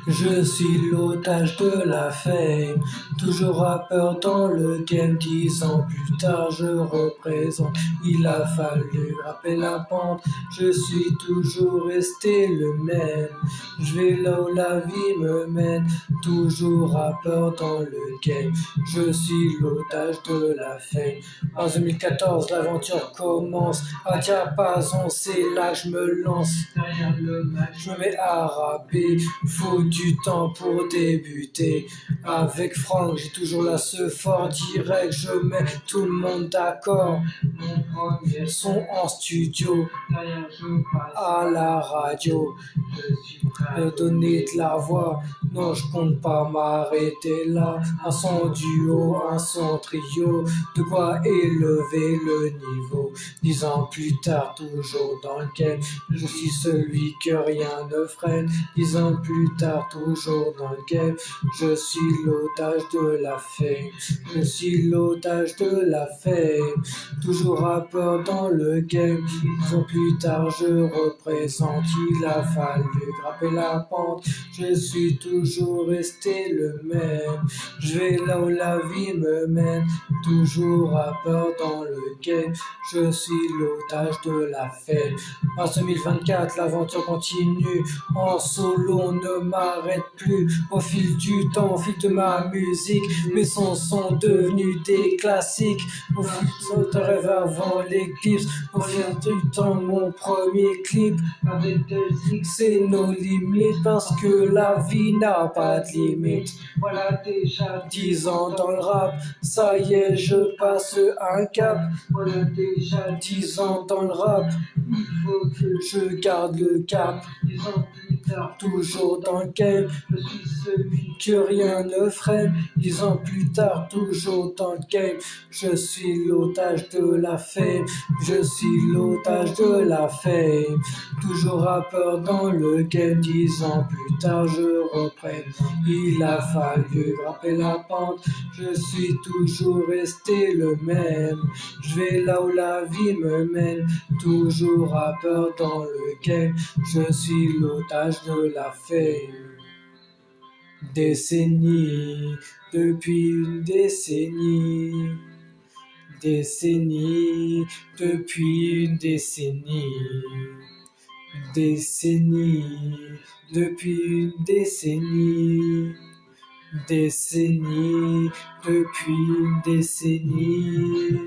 Je suis l'otage de la fame, toujours rappeur dans le game. 10 ans plus tard, je représente. Il a fallu rapper la pente, je suis toujours resté le même. Je vais là où la vie me mène, toujours rappeur dans le game. Je suis l'otage de la fame. En 2014, l'aventure commence. À diapason, c'est là que je me lance. Derrière le Mac, je me mets à rapper. Faut du temps pour débuter. Avec Franck, j'ai toujours la ce fort direct. Je mets tout le monde d'accord. Mon premier son en studio. Derrière, je passe à la radio. Je suis prêt à donner de la voix. Non, je compte pas m'arrêter là. Un son duo, un son trio. De quoi élever le niveau. 10 ans plus tard, toujours dans le game. Je suis celui que rien ne freine. 10 ans plus tard, toujours dans le game. Je suis l'otage de la fame. Je suis l'otage de la fame. Toujours rappeur dans le game. 10 ans plus tard, je représente. Il a fallu grimper la pente. Je suis toujours resté le même. Je vais là où la vie me mène. Toujours rappeur dans le game. Je suis l'otage de la fame. En 2024, l'aventure continue. En solo, on ne m'arrête plus. Au fil du temps, au fil de ma musique, mes sons sont devenus des classiques. Au fil de rêve avant l'éclipse, au fil du temps, mon premier clip. Avec Delzik, c'est nos limites parce que la vie n'a pas de limite. Voilà déjà 10 ans dans le rap, ça y est, je passe un cap. Voilà déjà 10 ans dans le rap, il faut que je garde le cap. 10 ans plus tard, toujours dans le game, je suis celui que rien ne freine. 10 ans plus tard, toujours dans le game, je suis l'otage de la fame. Je suis l'otage de la fame. Toujours rappeur dans le game. 10 ans plus tard, je reprends. Il a fallu grimper la pente. Je suis toujours resté le même. Je vais là où la vie me mène. Toujours rappeur dans le game. Je suis l'otage de la fame. Décennie, depuis une décennie. Décennie, depuis une décennie. Décennie, depuis une décennie. Décennie, depuis une décennie.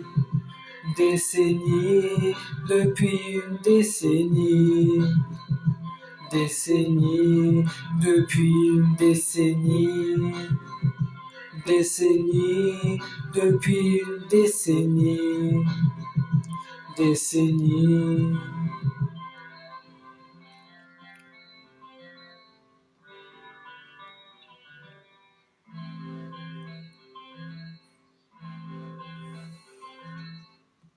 Décennie, depuis une décennie. Décennie, depuis une décennie. Décennie, depuis une décennie. Décennie.